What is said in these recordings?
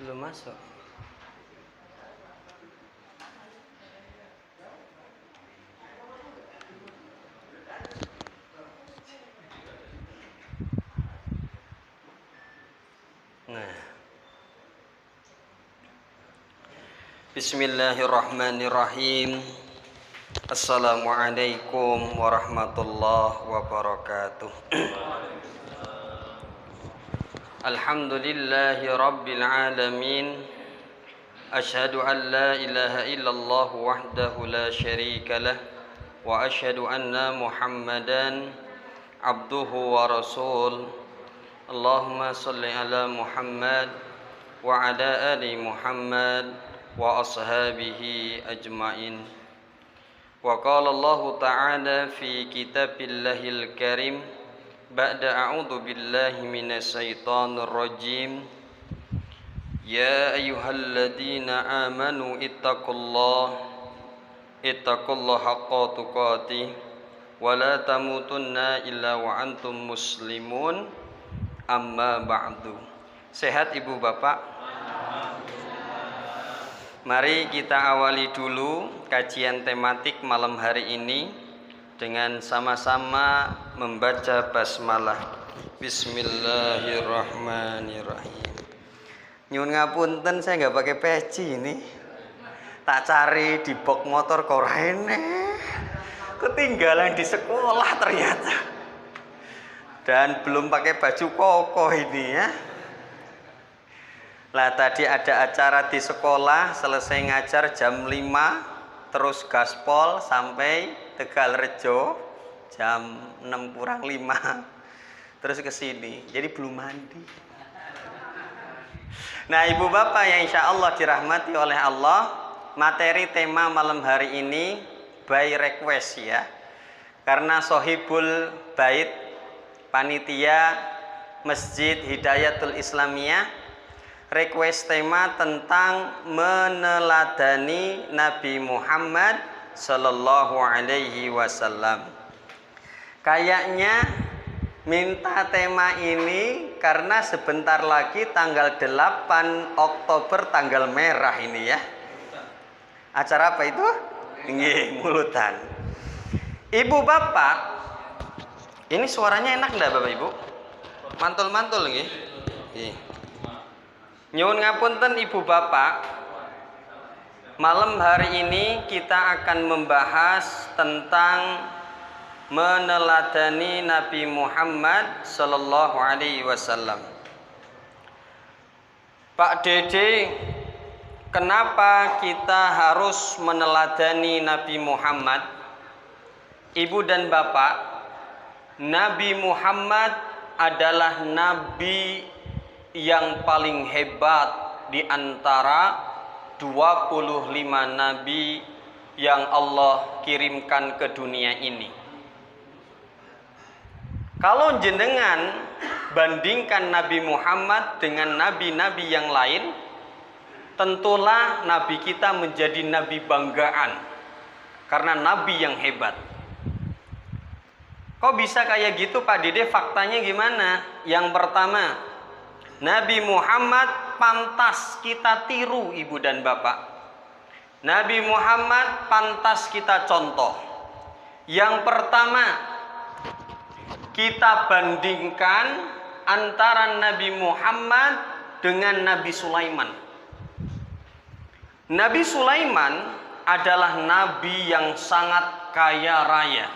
Belum masuk. Nah. Bismillahirrahmanirrahim. Assalamualaikum warahmatullahi wabarakatuh. Alhamdulillahi rabbil alamin. Asyhadu an la ilaha illallah wahdahu la syarika lah wa asyhadu anna Muhammadan abduhu wa rasul. Allahumma salli ala Muhammad wa ala ali Muhammad wa ashabihi ajmain. Wa qala Allah ta'ala fi kitabillahil karim ba'da a'udzu billahi minasy syaithanir rajim. Ya ayyuhalladzina amanu ittaqullaha haqqa tuqatih wa la tamutunna illa wa antum muslimun. Amma ba'du. Sehat ibu bapak? Mari kita awali dulu kajian tematik malam hari ini dengan sama-sama membaca basmalah. Bismillahirrahmanirrahim. Nyun ngapunten, saya nggak pakai peci ini. Tak cari di box motor korene. Ketinggalan di sekolah ternyata. Dan belum pakai baju koko ini ya. Lah tadi ada acara di sekolah, selesai ngajar jam 5, terus gaspol sampai Tegalrejo jam 6 kurang 5. Terus ke sini. Jadi belum mandi. Nah, ibu bapak yang insya Allah dirahmati oleh Allah, materi tema malam hari ini by request ya. Karena Sohibul Bait Panitia Masjid Hidayatul Islamiyah request tema tentang meneladani Nabi Muhammad Sallallahu Alaihi Wasallam. Kayaknya minta tema ini karena sebentar lagi tanggal 8 Oktober tanggal merah ini ya. Acara apa itu? Nggih, mulutan. Ibu bapak, ini suaranya enak enggak Bapak Ibu? Mantul-mantul nggih. Nggih. Nyuwun ngapunten Ibu Bapak. Malam hari ini kita akan membahas tentang meneladani Nabi Muhammad sallallahu alaihi wasallam. Pak Dede, kenapa kita harus meneladani Nabi Muhammad? Ibu dan Bapak, Nabi Muhammad adalah nabi yang paling hebat di antara 25 nabi yang Allah kirimkan ke dunia ini. Kalau jenengan bandingkan Nabi Muhammad dengan nabi-nabi yang lain, tentulah nabi kita menjadi nabi banggaan karena nabi yang hebat. Kok bisa kayak gitu Pak Dede? Faktanya gimana? Yang pertama, Nabi Muhammad pantas kita tiru ibu dan bapak. Nabi Muhammad pantas kita contoh. Yang pertama, kita bandingkan antara Nabi Muhammad dengan Nabi Sulaiman. Nabi Sulaiman adalah nabi yang sangat kaya raya.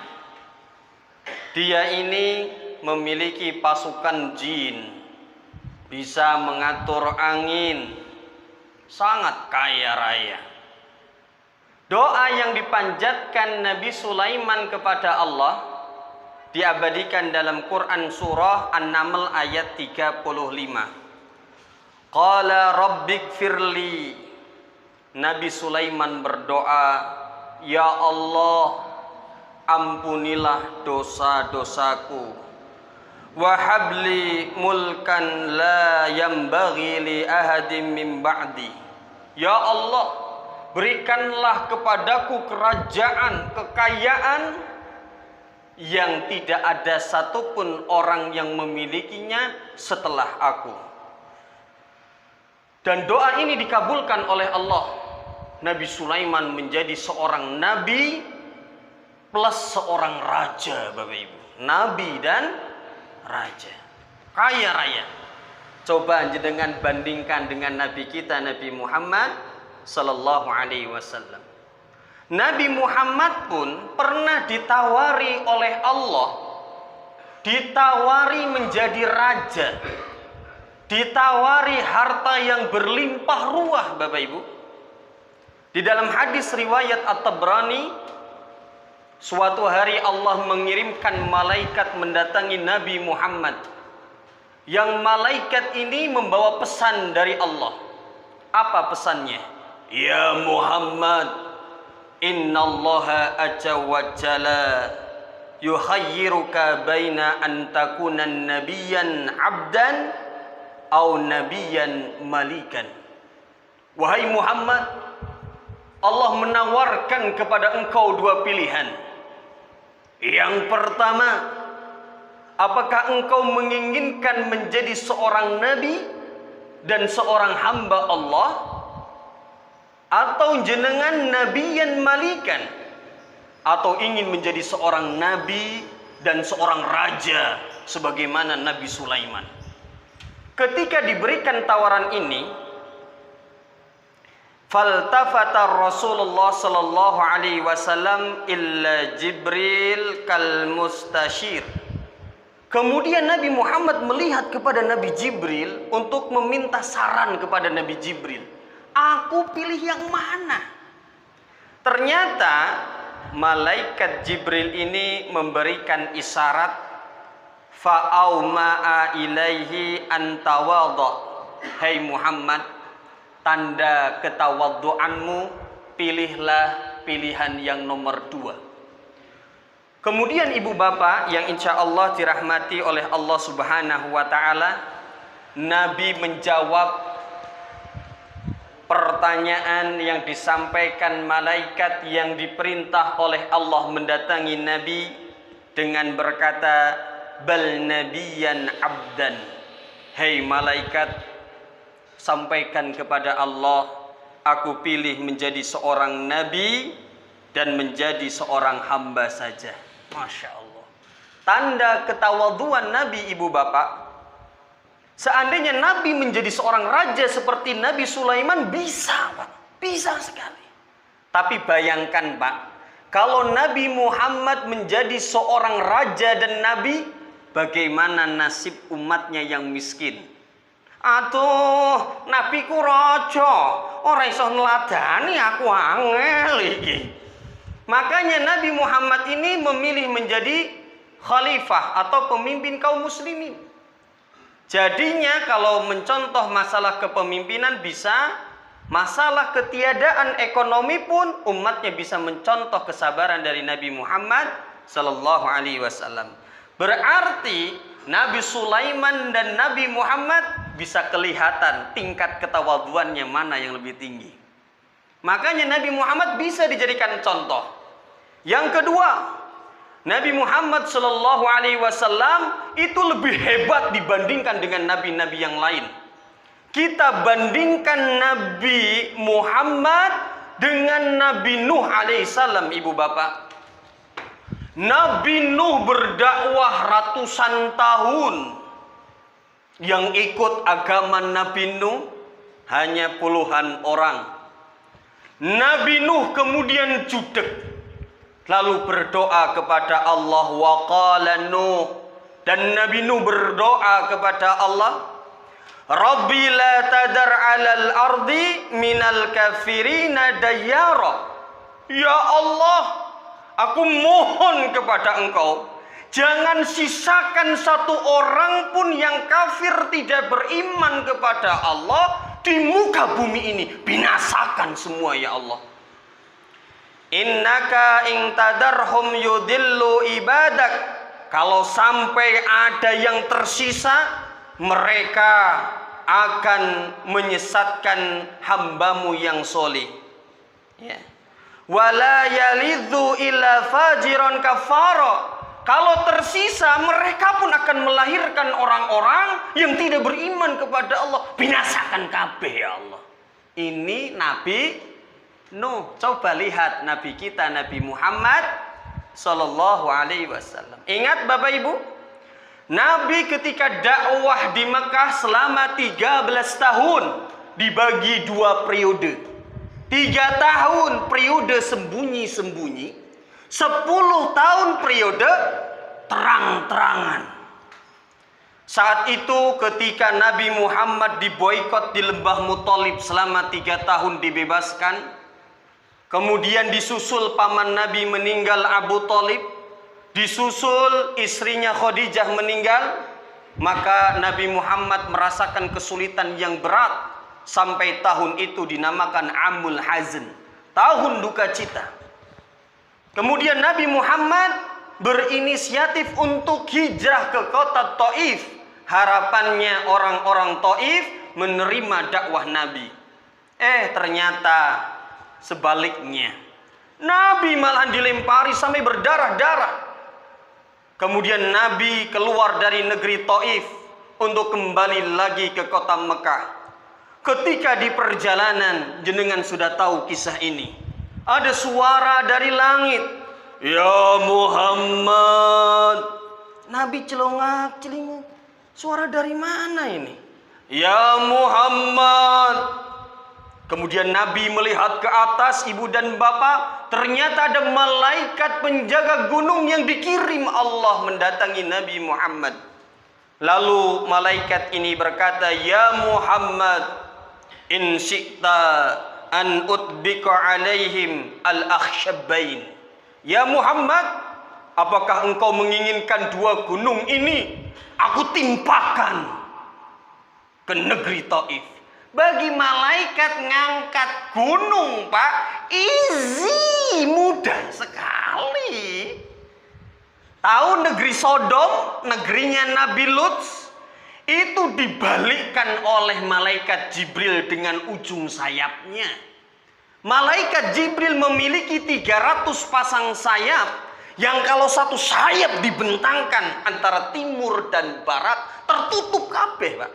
Dia ini memiliki pasukan jin, bisa mengatur angin, sangat kaya raya. Doa yang dipanjatkan Nabi Sulaiman kepada Allah diabadikan dalam Quran surah An-Naml ayat 35. Qala rabbighfirli. Nabi Sulaiman berdoa, ya Allah, ampunilah dosa-dosaku. Wahabli mulkan la yambaghi li ahadin min ba'di. Ya Allah, berikanlah kepadaku kerajaan, kekayaan yang tidak ada satupun orang yang memilikinya setelah aku. Dan doa ini dikabulkan oleh Allah. Nabi Sulaiman menjadi seorang nabi plus seorang raja, Bapak Ibu. Nabi dan raja. Kaya raya. Coba jenengan bandingkan dengan nabi kita, Nabi Muhammad sallallahu alaihi wasallam. Nabi Muhammad pun pernah ditawari oleh Allah, ditawari menjadi raja, ditawari harta yang berlimpah ruah, Bapak Ibu. Di dalam hadis riwayat At-Tabrani, suatu hari Allah mengirimkan malaikat mendatangi Nabi Muhammad. Yang malaikat ini membawa pesan dari Allah. Apa pesannya? Ya Muhammad, innallaha azza wa jalla yukhayyiruka baina an takuna nabiyyan 'abdan aw nabiyyan malikan. Wahai Muhammad, Allah menawarkan kepada engkau dua pilihan. Yang pertama, apakah engkau menginginkan menjadi seorang nabi dan seorang hamba Allah, atau jenengan nabiyan malikan, atau ingin menjadi seorang nabi dan seorang raja sebagaimana Nabi Sulaiman? Ketika diberikan tawaran ini, faltafata Rasulullah sallallahu alaihi wasallam illa Jibril kal mustashir. Kemudian Nabi Muhammad melihat kepada Nabi Jibril untuk meminta saran kepada Nabi Jibril. Aku pilih yang mana? Ternyata malaikat Jibril ini memberikan isyarat, fa'auma'a ilaihi antawadha. Hai Muhammad, tanda ketawadhuanmu, pilihlah pilihan yang nomor 2. Kemudian ibu bapak yang insya Allah dirahmati oleh Allah subhanahu wa ta'ala, Nabi menjawab pertanyaan yang disampaikan malaikat yang diperintah oleh Allah mendatangi Nabi dengan berkata, bal nabiyan abdan. Hei malaikat, sampaikan kepada Allah, aku pilih menjadi seorang nabi dan menjadi seorang hamba saja. Masya Allah. Tanda ketawadhuan Nabi, ibu bapak. Seandainya Nabi menjadi seorang raja seperti Nabi Sulaiman, bisa Pak, bisa sekali. Tapi bayangkan Pak, kalau Nabi Muhammad menjadi seorang raja dan Nabi, bagaimana nasib umatnya yang miskin? Atuh, Nabi ku raja, ora iso neladani aku angel iki. Makanya Nabi Muhammad ini memilih menjadi khalifah atau pemimpin kaum muslimin. Jadinya kalau mencontoh masalah kepemimpinan bisa, masalah ketiadaan ekonomi pun umatnya bisa mencontoh kesabaran dari Nabi Muhammad sallallahu alaihi wasallam. Berarti Nabi Sulaiman dan Nabi Muhammad bisa kelihatan tingkat ketawadhuannya mana yang lebih tinggi. Makanya Nabi Muhammad bisa dijadikan contoh. Yang kedua, Nabi Muhammad sallallahu alaihi wasallam itu lebih hebat dibandingkan dengan nabi-nabi yang lain. Kita bandingkan Nabi Muhammad dengan Nabi Nuh alaihissalam, ibu bapak. Nabi Nuh berdakwah ratusan tahun. Yang ikut agama Nabi Nuh hanya puluhan orang. Nabi Nuh kemudian judek, lalu berdoa kepada Allah, wa qala Nuh, dan Nabi Nuh berdoa kepada Allah, Rabbi la tadar 'alal ardi minal kafirina dayyara. Ya Allah, aku mohon kepada Engkau, jangan sisakan satu orang pun yang kafir tidak beriman kepada Allah di muka bumi ini. Binasakan semua ya Allah. Innaka ing tadarhum yudillu ibadak. Kalau sampai ada yang tersisa, mereka akan menyesatkan hambamu yang soleh. Ya. Wala yalidhu illa fajiron kafara. Kalau tersisa, mereka pun akan melahirkan orang-orang yang tidak beriman kepada Allah. Binasakan kabeh ya Allah. Ini Nabi Nuh. Coba lihat Nabi kita, Nabi Muhammad Sallallahu Alaihi Wasallam. Ingat Bapak Ibu, Nabi ketika dakwah di Mekah selama 13 tahun dibagi 2 periode. 3 tahun periode sembunyi-sembunyi, 10 tahun periode terang-terangan. Saat itu ketika Nabi Muhammad diboikot di Lembah Muthalib selama 3 tahun dibebaskan, kemudian disusul paman Nabi meninggal Abu Thalib, disusul istrinya Khadijah meninggal, maka Nabi Muhammad merasakan kesulitan yang berat sampai tahun itu dinamakan Amul Hazn, tahun duka cita. Kemudian Nabi Muhammad berinisiatif untuk hijrah ke kota Taif. Harapannya orang-orang Taif menerima dakwah Nabi. Ternyata sebaliknya. Nabi malah dilempari sampai berdarah-darah. Kemudian Nabi keluar dari negeri Taif untuk kembali lagi ke kota Mekah. Ketika di perjalanan, jenengan sudah tahu kisah ini. Ada suara dari langit. Ya Muhammad. Nabi celongak-celingak. Suara dari mana ini? Ya Muhammad. Kemudian Nabi melihat ke atas, ibu dan bapak. Ternyata ada malaikat penjaga gunung yang dikirim Allah mendatangi Nabi Muhammad. Lalu malaikat ini berkata, Ya Muhammad, in syi'ta an utbika alaihim al-akhsyabain. Ya Muhammad, apakah engkau menginginkan 2 gunung ini aku timpakan ke negeri Taif? Bagi malaikat ngangkat gunung, Pak, easy, mudah sekali. Tahu negeri Sodom, negerinya Nabi Lut, itu dibalikkan oleh malaikat Jibril dengan ujung sayapnya. Malaikat Jibril memiliki 300 pasang sayap, yang kalau satu sayap dibentangkan antara timur dan barat tertutup kabeh, Pak.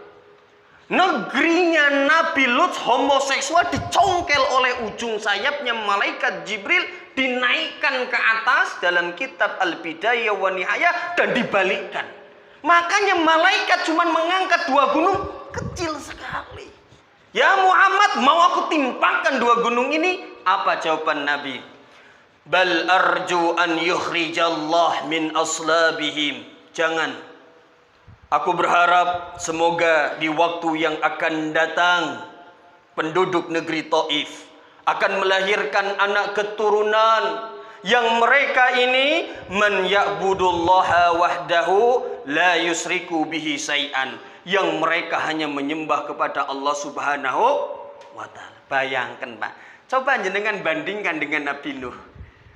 Negerinya Nabi Lut homoseksual dicongkel oleh ujung sayapnya malaikat Jibril, dinaikkan ke atas dalam kitab Al-Bidayah wa Nihayah dan dibalikkan. Makanya malaikat cuma mengangkat 2 gunung kecil sekali. Ya Muhammad, mau aku timpakan 2 gunung ini? Apa jawaban Nabi? Bal arju an yukhrijallah min aslabihim. Jangan. Aku berharap semoga di waktu yang akan datang penduduk negeri Taif akan melahirkan anak keturunan yang mereka ini man ya'budullaha wahdahu la yusriku bihi syai'an, yang mereka hanya menyembah kepada Allah Subhanahu wa taala. Bayangkan, Pak. Coba jenengan bandingkan dengan Nabi Nuh.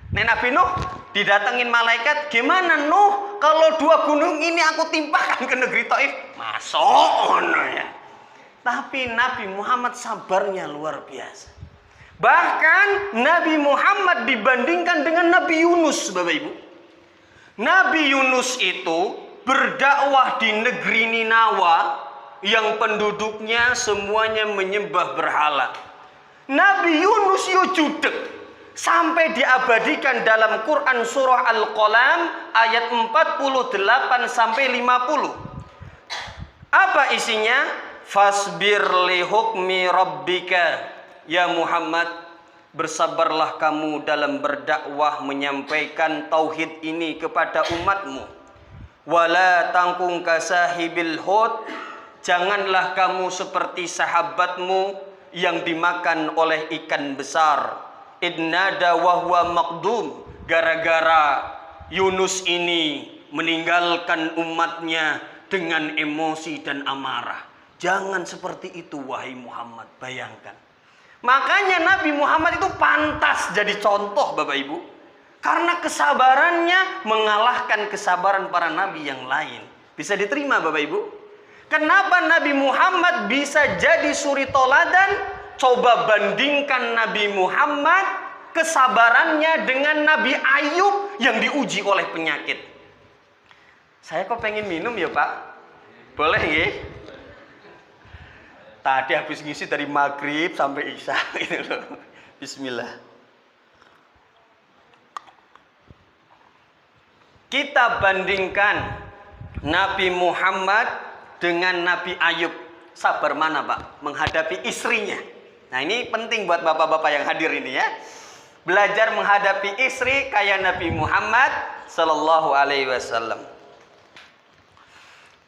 Nabi Nuh didatengin malaikat, gimana Nuh kalau 2 gunung ini aku timpakan ke negeri Taif? Masuk ya. Tapi Nabi Muhammad sabarnya luar biasa. Bahkan Nabi Muhammad dibandingkan dengan Nabi Yunus, Bapak Ibu. Nabi Yunus itu berdakwah di negeri Ninawa yang penduduknya semuanya menyembah berhala. Nabi Yunus yo judek sampai diabadikan dalam Quran surah Al-Qalam ayat 48 sampai 50. Apa isinya? Fasbir li hukmi rabbika. Ya Muhammad, bersabarlah kamu dalam berdakwah menyampaikan tauhid ini kepada umatmu. Wala tangkung kasahibil hud. Janganlah kamu seperti sahabatmu yang dimakan oleh ikan besar. Idnada wa huwa maqdum. Gara-gara Yunus ini meninggalkan umatnya dengan emosi dan amarah. Jangan seperti itu wahai Muhammad. Bayangkan. Makanya Nabi Muhammad itu pantas jadi contoh, Bapak Ibu. Karena kesabarannya mengalahkan kesabaran para nabi yang lain. Bisa diterima Bapak Ibu? Kenapa Nabi Muhammad bisa jadi suri toladan? Coba bandingkan Nabi Muhammad kesabarannya dengan Nabi Ayub yang diuji oleh penyakit. Saya kok pengen minum ya Pak? Boleh ya? Tadi habis ngisi dari maghrib sampai isya gitu loh. Bismillah. Kita bandingkan Nabi Muhammad dengan Nabi Ayub. Sabar mana Pak? Menghadapi istrinya. Nah ini penting buat bapak-bapak yang hadir ini ya. Belajar menghadapi istri kayak Nabi Muhammad Sallallahu Alaihi Wasallam.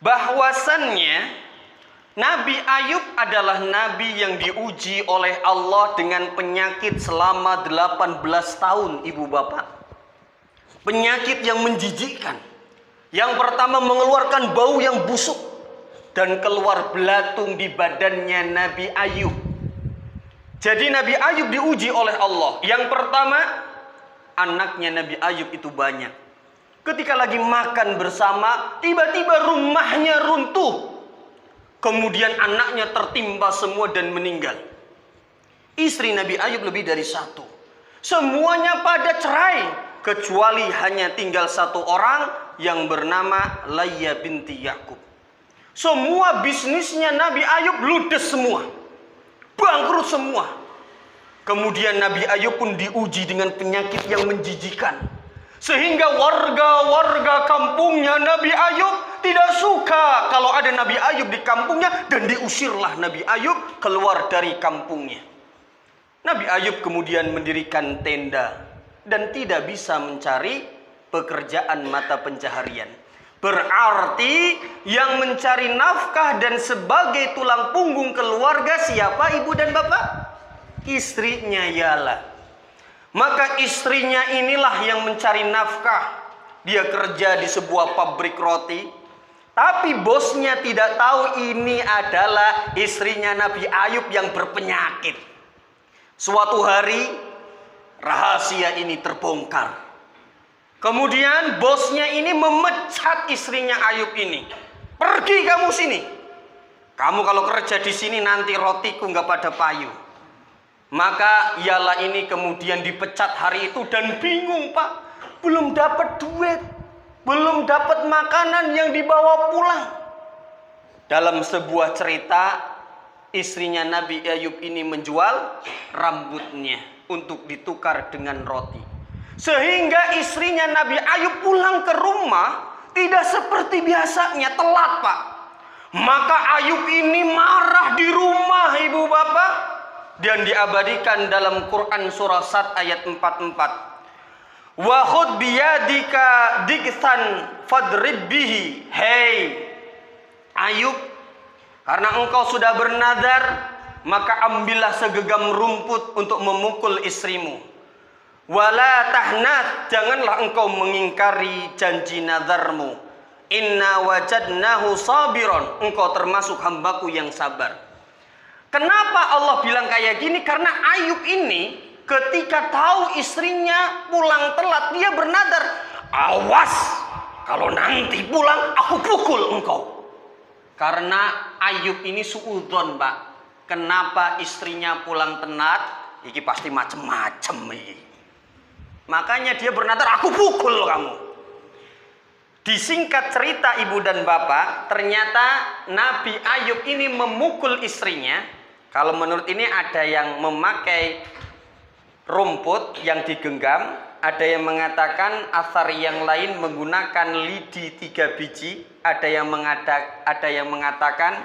Bahwasannya Nabi Ayub adalah nabi yang diuji oleh Allah dengan penyakit selama 18 tahun, ibu bapak. Penyakit yang menjijikkan. Yang pertama mengeluarkan bau yang busuk dan keluar belatung di badannya Nabi Ayub. Jadi Nabi Ayub diuji oleh Allah. Yang pertama, anaknya Nabi Ayub itu banyak. Ketika lagi makan bersama, tiba-tiba rumahnya runtuh. Kemudian anaknya tertimpa semua dan meninggal. Istri Nabi Ayub lebih dari satu. Semuanya pada cerai. Kecuali hanya tinggal satu orang yang bernama Layya binti Yakub. Semua bisnisnya Nabi Ayub ludes semua. Bangkrut semua. Kemudian Nabi Ayub pun diuji dengan penyakit yang menjijikan. Sehingga warga-warga kampungnya Nabi Ayub tidak suka kalau ada Nabi Ayub di kampungnya. Dan diusirlah Nabi Ayub keluar dari kampungnya. Nabi Ayub kemudian mendirikan tenda. Dan tidak bisa mencari pekerjaan mata pencaharian. Berarti yang mencari nafkah dan sebagai tulang punggung keluarga siapa ibu dan bapak? Istrinya ialah. Maka istrinya inilah yang mencari nafkah. Dia kerja di sebuah pabrik roti. Tapi bosnya tidak tahu ini adalah istrinya Nabi Ayub yang berpenyakit. Suatu hari rahasia ini terbongkar. Kemudian bosnya ini memecat istrinya Ayub ini. Pergi kamu sini. Kamu kalau kerja di sini nanti rotiku nggak pada payu. Maka ialah ini kemudian dipecat hari itu dan bingung Pak. Belum dapat duit. Belum dapat makanan yang dibawa pulang. Dalam sebuah cerita, istrinya Nabi Ayub ini menjual rambutnya untuk ditukar dengan roti. Sehingga istrinya Nabi Ayub pulang ke rumah tidak seperti biasanya, telat Pak. Maka Ayub ini marah di rumah ibu bapak. Dan diabadikan dalam Quran surah Sad ayat 44. Wa khud biyadika diksan fadrib bihi. Hei Ayub, karena engkau sudah bernadar, maka ambillah segenggam rumput untuk memukul istrimu. Wala tahnat, janganlah engkau mengingkari janji nadarmu. Inna wajadnahu sabiron, engkau termasuk hambaku yang sabar. Kenapa Allah bilang kayak gini? Karena Ayub ini ketika tahu istrinya pulang telat, dia bernadar, awas kalau nanti pulang aku pukul engkau. Karena Ayub ini suudzon Pak. Kenapa istrinya pulang telat? Iki pasti macem-macem iki. Makanya dia bernadar, aku pukul kamu. Disingkat cerita ibu dan bapak, ternyata Nabi Ayub ini memukul istrinya. Kalau menurut ini ada yang memakai rumput yang digenggam, ada yang mengatakan asar yang lain menggunakan lidi 3 biji, ada yang mengatakan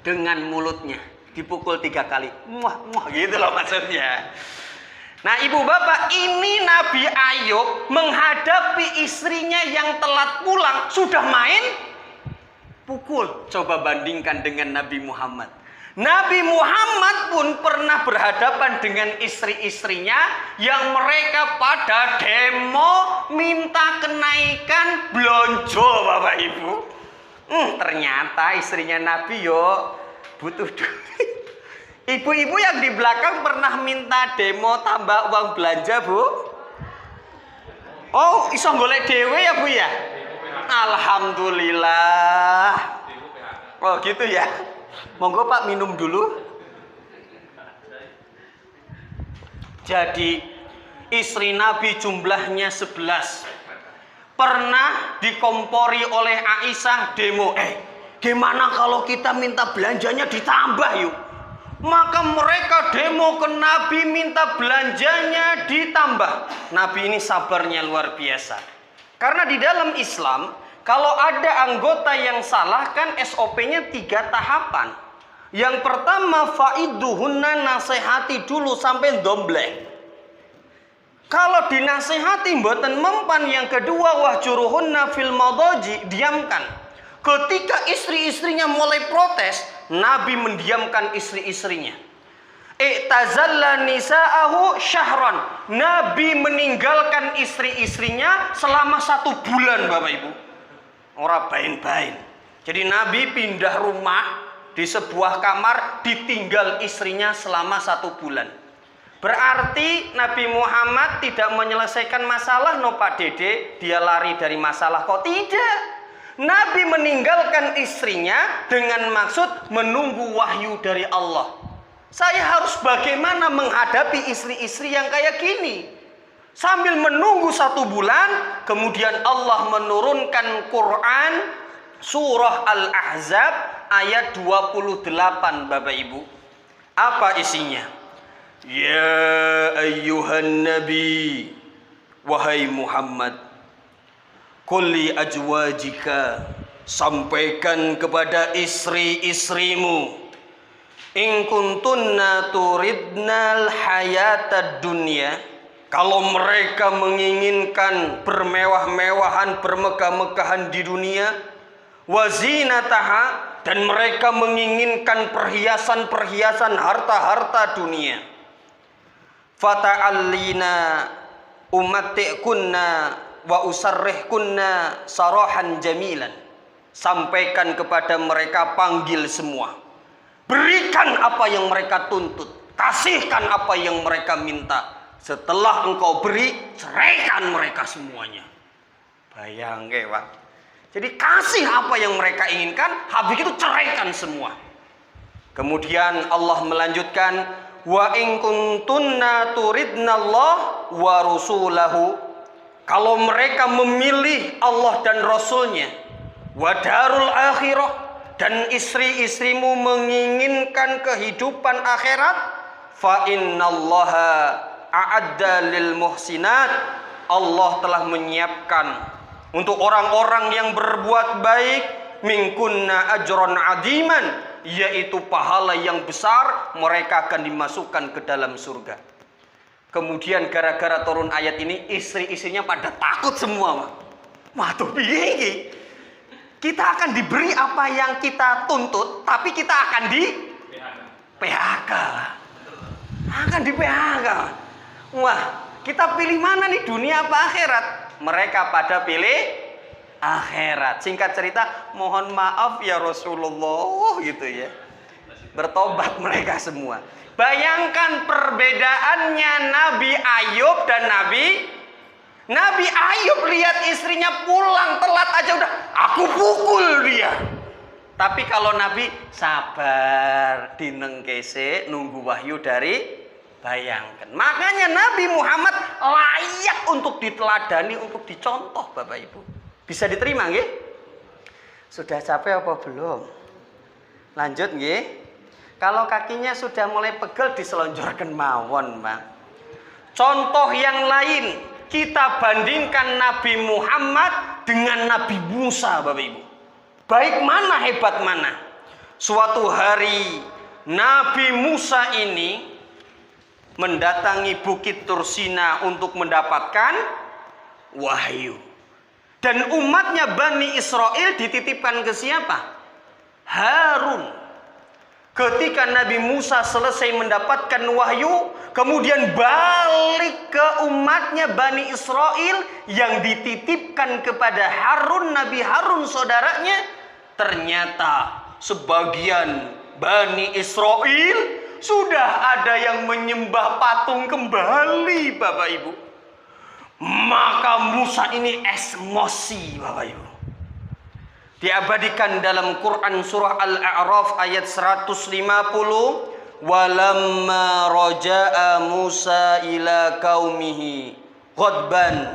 dengan mulutnya dipukul 3 kali. Muah muah gitu loh maksudnya. Nah ibu bapak, ini Nabi Ayub menghadapi istrinya yang telat pulang, sudah main pukul. Coba bandingkan dengan Nabi Muhammad. Nabi Muhammad pun pernah berhadapan dengan istri-istrinya yang mereka pada demo minta kenaikan blonjo Bapak Ibu. Ternyata istrinya Nabi yo butuh duit. Ibu-ibu yang di belakang pernah minta demo tambah uang belanja Bu? Oh iso golek dhewe ya Bu ya? Alhamdulillah. Oh gitu ya. Monggo Pak minum dulu. Jadi istri Nabi jumlahnya 11. pernah dikompori oleh Aisyah demo, gimana kalau kita minta belanjanya ditambah yuk? Maka mereka demo ke Nabi minta belanjanya ditambah. Nabi ini sabarnya luar biasa. Karena di dalam Islam, kalau ada anggota yang salah kan SOP-nya 3 tahapan. Yang pertama, faiduhunna, nasihati dulu sampai dombleng. Kalau dinasihati mboten mempan, yang kedua wahjuruhunna fil madaji, diamkan. Ketika istri-istrinya mulai protes, Nabi mendiamkan istri-istrinya. I'tazalla nisa'ahu syahran. Nabi meninggalkan istri-istrinya selama 1 bulan, Bapak Ibu. Ora bain-bain. Jadi Nabi pindah rumah di sebuah kamar, ditinggal istrinya selama 1 bulan. Berarti Nabi Muhammad tidak menyelesaikan masalah, no Pak Dede, dia lari dari masalah. Kok tidak? Nabi meninggalkan istrinya dengan maksud menunggu wahyu dari Allah. Saya harus bagaimana menghadapi istri-istri yang kayak gini? Sambil menunggu 1 bulan, kemudian Allah menurunkan Quran surah Al-Ahzab ayat 28, Bapak Ibu. Apa isinya? Ya ayyuhan nabi, wahai Muhammad, kulli ajwajika, sampaikan kepada istri-istrimu, in kuntunna turidnal hayatad dunya, kalau mereka menginginkan bermewah-mewahan, bermegah-megahan di dunia, wazinataha, dan mereka menginginkan perhiasan-perhiasan harta-harta dunia, fata'allina umatti'kunna wa usarrihkunna sarahan jamilan, sampaikan kepada mereka, panggil semua, berikan apa yang mereka tuntut, kasihkan apa yang mereka minta. Setelah engkau beri, ceraikan mereka semuanya. Bayang ke Pak. Jadi kasih apa yang mereka inginkan, habis itu ceraikan semua. Kemudian Allah melanjutkan, wa in kuntunna turidnallah wa rusulahu, kalau mereka memilih Allah dan Rasulnya, wa darul akhirah, dan istri-istrimu menginginkan kehidupan akhirat, fa innallaha a'adda lil muhsinat, Allah telah menyiapkan untuk orang-orang yang berbuat baik minkunna ajron adiman, yaitu pahala yang besar, mereka akan dimasukkan ke dalam surga. Kemudian gara-gara turun ayat ini, istri-istrinya pada takut semua. Waduh, piye? Kita akan diberi apa yang kita tuntut, tapi kita akan di PHK. Akan di PHK. Wah, kita pilih mana nih, dunia apa akhirat? Mereka pada pilih akhirat. Singkat cerita, mohon maaf ya Rasulullah, gitu ya. Bertobat mereka semua. Bayangkan perbedaannya Nabi Ayub dan Nabi Ayub, lihat istrinya pulang telat aja udah aku pukul dia. Tapi kalau Nabi sabar, dinengkese, nunggu wahyu dari, bayangkan. Makanya Nabi Muhammad layak untuk diteladani, untuk dicontoh, Bapak Ibu. Bisa diterima nggih? Sudah capek apa belum? Lanjut nggih. Kalau kakinya sudah mulai pegel, diselonjorkan mawon, Bang. Contoh yang lain, kita bandingkan Nabi Muhammad dengan Nabi Musa, Bapak Ibu. Baik mana, hebat mana? Suatu hari Nabi Musa ini mendatangi Bukit Tursina untuk mendapatkan wahyu. Dan umatnya Bani Israel dititipkan ke siapa? Harun. Ketika Nabi Musa selesai mendapatkan wahyu, kemudian balik ke umatnya Bani Israel yang dititipkan kepada Harun, Nabi Harun saudaranya, ternyata sebagian Bani Israel sudah ada yang menyembah patung kembali, Bapak Ibu. Maka Musa ini emosi, Bapak Ibu. Diabadikan dalam Quran surah Al-A'raf ayat 150, walamma raja'a Musa ila qaumihi ghadban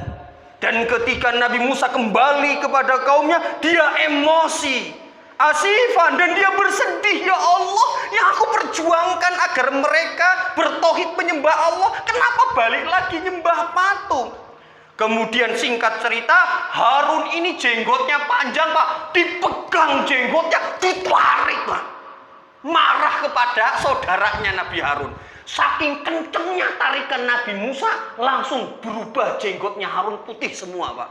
Dan ketika Nabi Musa kembali kepada kaumnya, dia emosi, asifan, dan dia bersedih. Ya Allah, yang aku perjuangkan agar mereka bertauhid menyembah Allah, kenapa balik lagi nyembah patung? Kemudian singkat cerita, Harun ini jenggotnya panjang Pak, dipegang jenggotnya, ditarik Pak. Marah kepada saudaranya Nabi Harun. Saking kencengnya tarikan Nabi Musa, langsung berubah jenggotnya Harun putih semua Pak.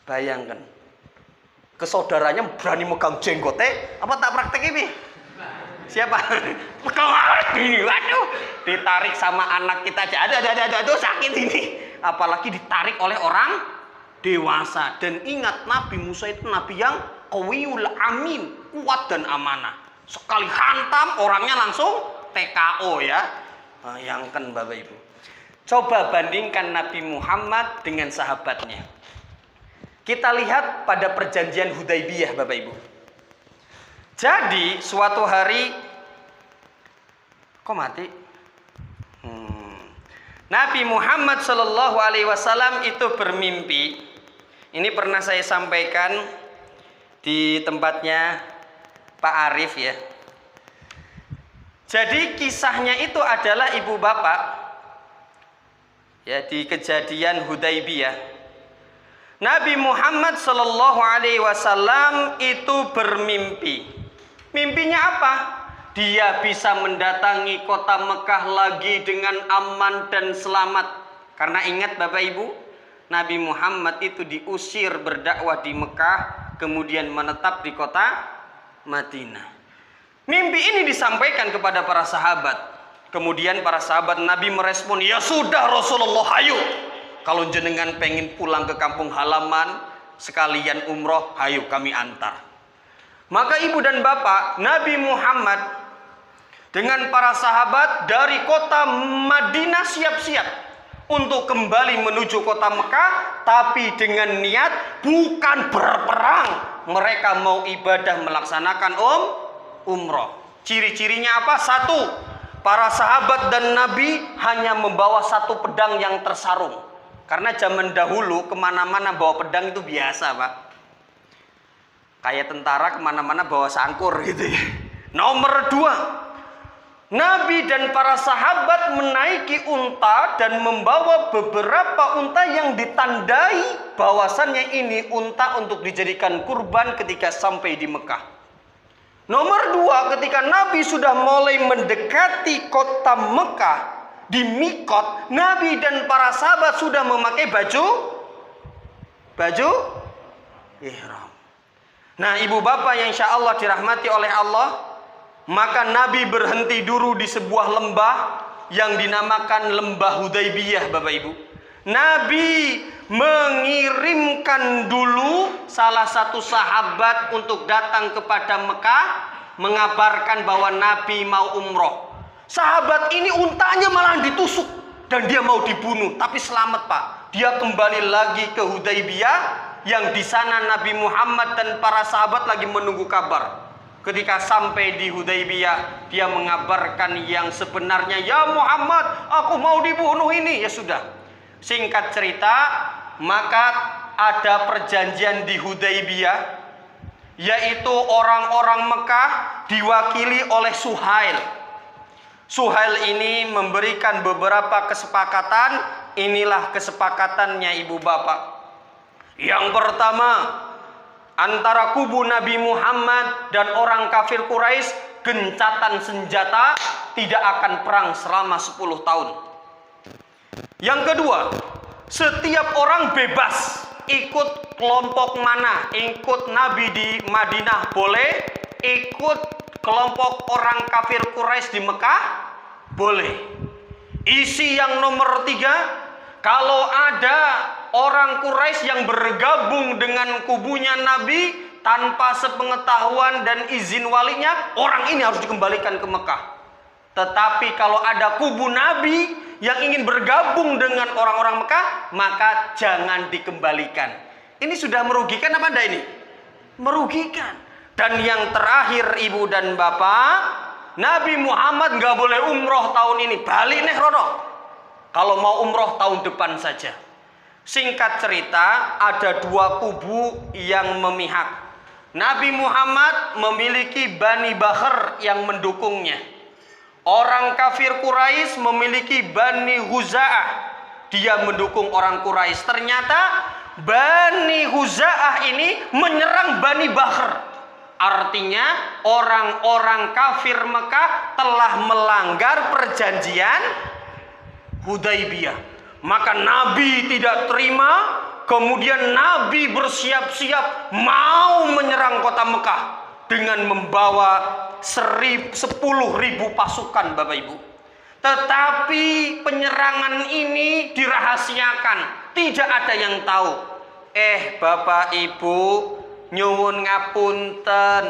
Bayangkan, kesaudaranya berani megang jenggotnya, apa tak praktek ini? Siapa? Pegang ini, waduh, ditarik sama anak kita aja, aduh, sakit ini. Apalagi ditarik oleh orang dewasa. Dan ingat, Nabi Musa itu nabi yang qawiyul amin, kuat dan amanah. Sekali hantam orangnya langsung TKO ya. Bayangkan Bapak Ibu. Coba bandingkan Nabi Muhammad dengan sahabatnya. Kita lihat pada perjanjian Hudaibiyah Bapak Ibu. Jadi suatu hari, kok mati? Nabi Muhammad Shallallahu Alaihi Wasallam itu bermimpi. Ini pernah saya sampaikan di tempatnya Pak Arif ya. Jadi kisahnya itu adalah ibu bapak ya, di kejadian Hudaibiyah. Nabi Muhammad Shallallahu Alaihi Wasallam itu bermimpi. Mimpinya apa? Dia bisa mendatangi kota Mekah lagi dengan aman dan selamat. Karena ingat Bapak Ibu, Nabi Muhammad itu diusir berdakwah di Mekah, kemudian menetap di kota Madinah. Mimpi ini disampaikan kepada para sahabat. Kemudian para sahabat Nabi merespon, ya sudah Rasulullah, ayo. Kalau jenengan pengen pulang ke kampung halaman, sekalian umroh, ayo kami antar. Maka ibu dan bapak, Nabi Muhammad dengan para sahabat dari kota Madinah siap-siap untuk kembali menuju kota Mekah, tapi dengan niat bukan berperang. Mereka mau ibadah, melaksanakan umroh. Ciri-cirinya apa? Satu, para sahabat dan Nabi hanya membawa satu pedang yang tersarung. Karena zaman dahulu kemana-mana bawa pedang itu biasa Pak. Kayak tentara kemana-mana bawa sangkur gitu ya. Nomor dua, Nabi dan para sahabat menaiki unta dan membawa beberapa unta yang ditandai bahwasannya ini unta untuk dijadikan kurban ketika sampai di Mekah. Nomor dua, ketika Nabi sudah mulai mendekati kota Mekah, di Mikot, Nabi dan para sahabat sudah memakai baju ihram. Nah, ibu bapak yang insya Allah dirahmati oleh Allah, maka Nabi berhenti dulu di sebuah lembah yang dinamakan Lembah Hudaibiyah Bapak Ibu. Nabi mengirimkan dulu salah satu sahabat untuk datang kepada Mekah, mengabarkan bahwa Nabi mau umroh. Sahabat ini untanya malah ditusuk dan dia mau dibunuh, tapi selamat Pak. Dia kembali lagi ke Hudaibiyah, yang di sana Nabi Muhammad dan para sahabat lagi menunggu kabar. Ketika sampai di Hudaibiyah, dia mengabarkan yang sebenarnya, ya Muhammad, aku mau dibunuh ini. Ya sudah, singkat cerita, maka ada perjanjian di Hudaibiyah, yaitu orang-orang Mekah diwakili oleh Suhail. Suhail ini memberikan beberapa kesepakatan. Inilah kesepakatannya ibu bapak. Yang pertama, antara kubu Nabi Muhammad dan orang kafir Quraisy, gencatan senjata, tidak akan perang selama 10 tahun. Yang kedua, setiap orang bebas ikut kelompok mana, ikut Nabi di Madinah boleh, ikut kelompok orang kafir Quraisy di Mekah boleh. Isi yang nomor 3, kalau ada orang Quraisy yang bergabung dengan kubunya Nabi tanpa sepengetahuan dan izin walinya, orang ini harus dikembalikan ke Mekah. Tetapi kalau ada kubu Nabi yang ingin bergabung dengan orang-orang Mekah, maka jangan dikembalikan. Ini sudah merugikan apa enggak ini? Merugikan. Dan yang terakhir ibu dan bapak, Nabi Muhammad nggak boleh umroh tahun ini. Balik nih Rono. Kalau mau umroh tahun depan saja. Singkat cerita, ada dua kubu yang memihak. Nabi Muhammad memiliki Bani Bakhr yang mendukungnya. Orang kafir Quraisy memiliki Bani Huza'ah. Dia mendukung orang Quraisy. Ternyata Bani Huza'ah ini menyerang Bani Bakhr. Artinya orang-orang kafir Mekah telah melanggar perjanjian Hudaibiyah. Maka Nabi tidak terima. Kemudian Nabi bersiap-siap mau menyerang kota Mekah dengan membawa 10.000 pasukan, Bapak Ibu. Tetapi penyerangan ini dirahasiakan, tidak ada yang tahu. Bapak Ibu, nyuwun ngapunten.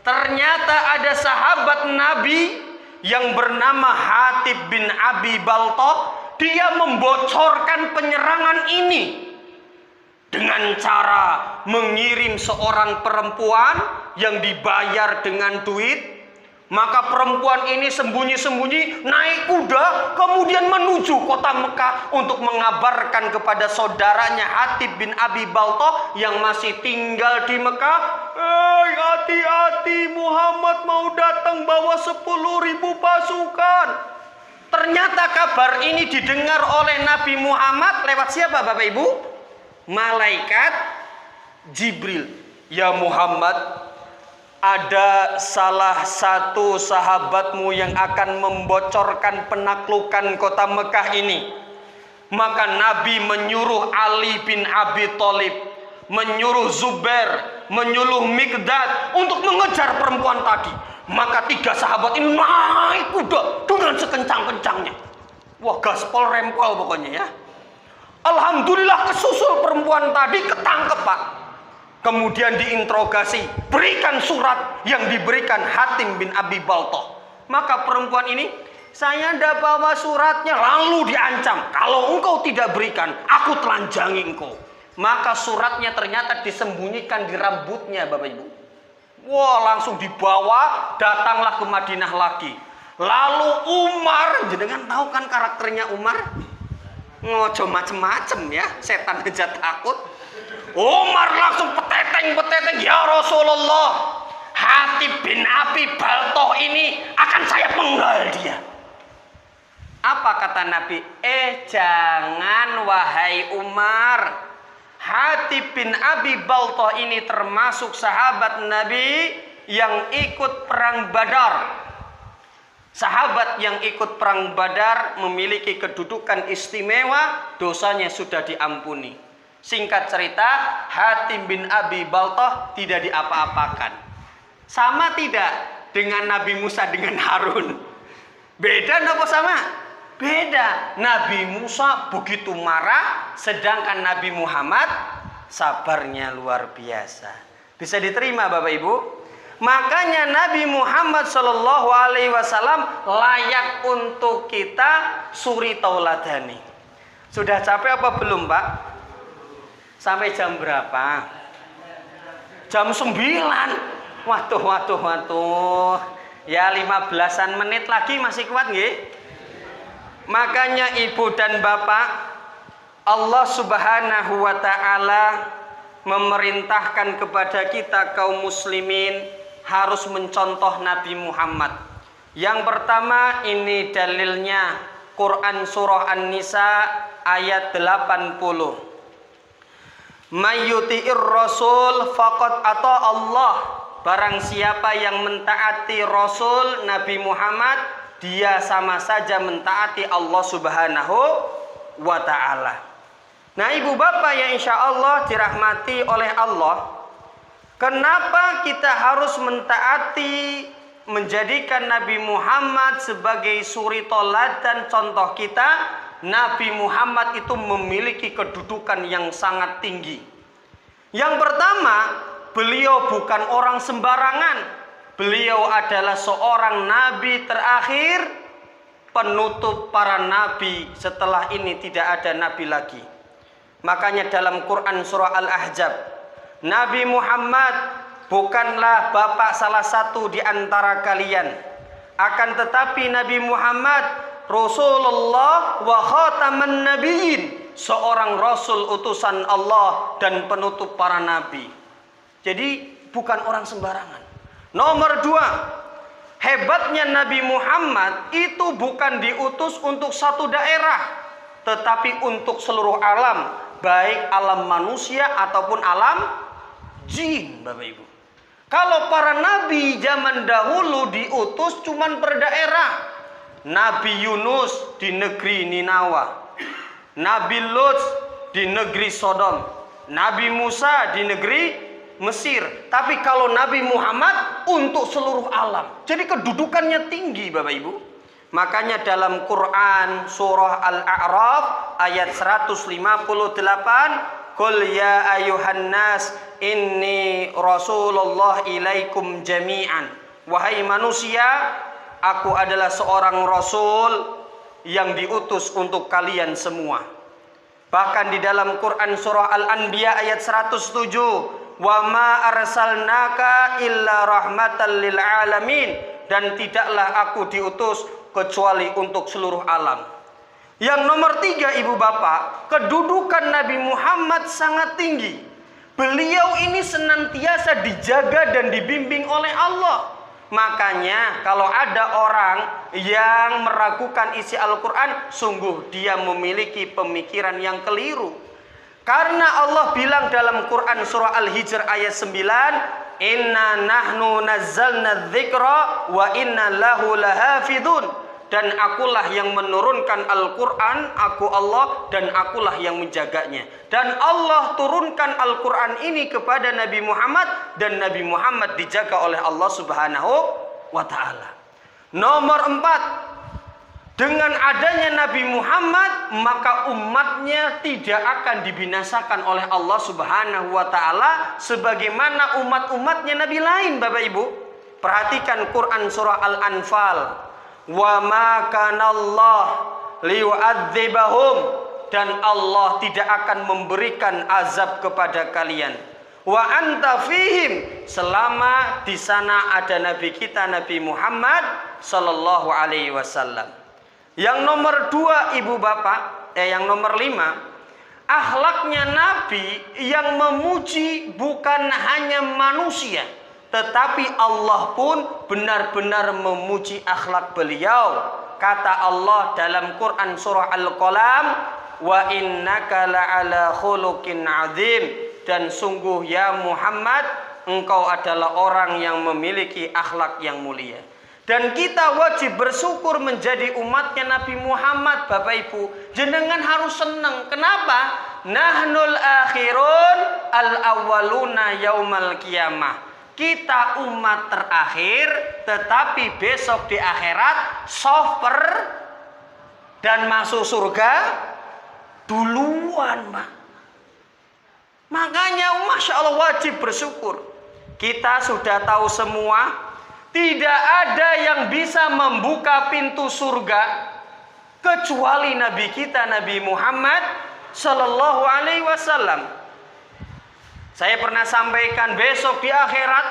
Ternyata ada sahabat Nabi yang bernama Hatib bin Abi Baltah. Dia membocorkan penyerangan ini dengan cara mengirim seorang perempuan yang dibayar dengan duit. Maka perempuan ini sembunyi-sembunyi naik kuda kemudian menuju kota Mekah untuk mengabarkan kepada saudaranya Hatib bin Abi Baltah yang masih tinggal di Mekah. Hati-hati, Muhammad mau datang bawa 10.000 pasukan. Ternyata kabar ini didengar oleh Nabi Muhammad lewat siapa, Bapak Ibu? Malaikat Jibril. Ya Muhammad, ada salah satu sahabatmu yang akan membocorkan penaklukan kota Mekah ini. Maka Nabi menyuruh Ali bin Abi Thalib, menyuruh Zubair, menyuruh Mikdad untuk mengejar perempuan tadi. Maka 3 sahabat ini naik kuda dengan sekencang-kencangnya. Wah, gaspol rempol pokoknya ya. Alhamdulillah kesusul perempuan tadi, ketangkep Pak. Kemudian diinterogasi, berikan surat yang diberikan Hatim bin Abi Baltah. Maka perempuan ini, saya tidak bawa suratnya, lalu diancam. Kalau engkau tidak berikan, aku telanjangi engkau. Maka suratnya ternyata disembunyikan di rambutnya, Bapak Ibu. Wah, langsung dibawa, datanglah ke Madinah lagi. Lalu Umar, jenengan tahu kan karakternya Umar? Ngojo macem-macem ya, setan aja takut. Umar langsung peteteng, ya Rasulullah, Hatib bin Abi Baltah ini akan saya penggal dia. Apa kata Nabi? Jangan wahai Umar. Hatib bin Abi Baltah ini termasuk sahabat Nabi yang ikut perang Badar. Sahabat yang ikut perang Badar memiliki kedudukan istimewa, dosanya sudah diampuni. Singkat cerita, Hatib bin Abi Baltah tidak diapa-apakan. Sama tidak dengan Nabi Musa dengan Harun? Beda apa sama? Beda. Nabi Musa begitu marah, sedangkan Nabi Muhammad sabarnya luar biasa. Bisa diterima Bapak Ibu? Makanya Nabi Muhammad SAW layak untuk kita suri tauladani. Sudah capek apa belum Pak? Sampai jam berapa? Jam 9. Waduh. Ya 15-an menit lagi masih kuat nggih? Makanya ibu dan bapak, Allah Subhanahu wa ta'ala memerintahkan kepada kita kaum muslimin harus mencontoh Nabi Muhammad. Yang pertama, ini dalilnya Quran surah An-Nisa ayat 80. Mayyuti'ir rasul faqad ata Allah. Barang siapa yang mentaati Rasul Nabi Muhammad, dia sama saja mentaati Allah Subhanahu wa ta'ala. Nah ibu bapak yang insya Allah dirahmati oleh Allah, kenapa kita harus mentaati, menjadikan Nabi Muhammad sebagai suri toladan contoh kita? Nabi Muhammad itu memiliki kedudukan yang sangat tinggi. Yang pertama, beliau bukan orang sembarangan. Beliau adalah seorang nabi terakhir, penutup para nabi. Setelah ini tidak ada nabi lagi. Makanya dalam Quran surah Al-Ahzab, Nabi Muhammad bukanlah bapak salah satu di antara kalian. Akan tetapi Nabi Muhammad Rasulullah wa khataman nabiyyin. seorang rasul utusan Allah dan penutup para nabi. Jadi bukan orang sembarangan. Nomor 2, hebatnya Nabi Muhammad itu bukan diutus untuk satu daerah, tetapi untuk seluruh alam, baik alam manusia ataupun alam jin, Bapak Ibu. Kalau para nabi zaman dahulu diutus cuman per daerah. Nabi Yunus di negeri Ninawa, Nabi Lut di negeri Sodom, Nabi Musa di negeri Mesir. Tapi kalau Nabi Muhammad untuk seluruh alam. Jadi kedudukannya tinggi, Bapak Ibu. Makanya dalam Quran surah Al-A'raf ayat 158, Qul ya ayuhan nas inni rasulullah ilaikum jami'an. Wahai manusia, aku adalah seorang rasul yang diutus untuk kalian semua. Bahkan di dalam Quran surah Al-Anbiya ayat 107, wa ma arsalnaka illa rahmatan lil alamin, dan tidaklah aku diutus kecuali untuk seluruh alam. Yang nomor 3, Ibu Bapak, kedudukan Nabi Muhammad sangat tinggi. Beliau ini senantiasa dijaga dan dibimbing oleh Allah. Makanya kalau ada orang yang meragukan isi Al-Quran, sungguh dia memiliki pemikiran yang keliru. Karena Allah bilang dalam Quran surah Al-Hijr ayat 9, inna nahnu nazzalna dzikra wa inna lahu lahafidun. Dan akulah yang menurunkan Al-Quran, aku Allah, dan akulah yang menjaganya. Dan Allah turunkan Al-Quran ini kepada Nabi Muhammad, dan Nabi Muhammad dijaga oleh Allah Subhanahu wa Ta'ala. Nomor 4, dengan adanya Nabi Muhammad, maka umatnya tidak akan dibinasakan oleh Allah Subhanahu wa Ta'ala sebagaimana umat-umatnya Nabi lain, Bapak Ibu. Perhatikan Quran surah Al-Anfal. Wa ma kana Allah liyu'adzibahum, dan Allah tidak akan memberikan azab kepada kalian. Wa anta fihim, selama di sana ada nabi kita Nabi Muhammad sallallahu alaihi wasallam. Yang nomor 2, Ibu Bapak, yang nomor 5, akhlaknya Nabi yang memuji bukan hanya manusia, tetapi Allah pun benar-benar memuji akhlak beliau. Kata Allah dalam Quran surah Al-Qalam, wa innaka la'ala khuluqin azim, dan sungguh ya Muhammad, engkau adalah orang yang memiliki akhlak yang mulia. Dan kita wajib bersyukur menjadi umatnya Nabi Muhammad, Bapak Ibu. Jenengan harus senang. Kenapa? Nahnul akhirun al-awwaluna yaumal qiyamah. Kita umat terakhir, tetapi besok di akhirat sofer dan masuk surga duluan, Pak. Makanya Masya Allah wajib bersyukur. Kita sudah tahu semua, tidak ada yang bisa membuka pintu surga kecuali Nabi kita Nabi Muhammad Sallallahu Alaihi Wasallam. Saya pernah sampaikan, besok di akhirat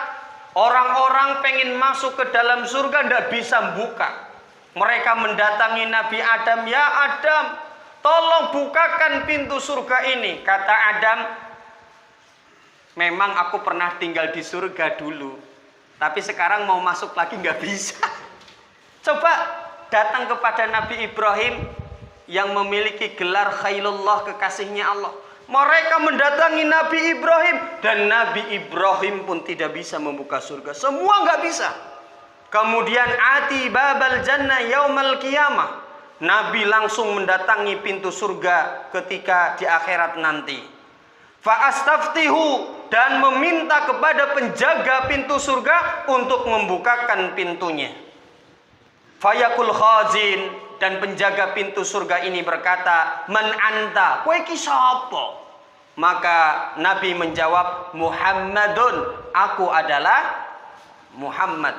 orang-orang pengen masuk ke dalam surga tidak bisa buka. Mereka mendatangi Nabi Adam, ya Adam, tolong bukakan pintu surga ini. Kata Adam, memang aku pernah tinggal di surga dulu, tapi sekarang mau masuk lagi nggak bisa. Coba datang kepada Nabi Ibrahim yang memiliki gelar Khalilullah, kekasihnya Allah. Mereka mendatangi Nabi Ibrahim, dan Nabi Ibrahim pun tidak bisa membuka surga. Semua nggak bisa. Kemudian ati babal jannah yaumal qiyamah. Nabi langsung mendatangi pintu surga ketika di akhirat nanti. Fa astaftihu, dan meminta kepada penjaga pintu surga untuk membukakan pintunya. Fayaqul khazin, dan penjaga pintu surga ini berkata, man anta, kowe iki sapa? Maka Nabi menjawab, Muhammadun, aku adalah Muhammad.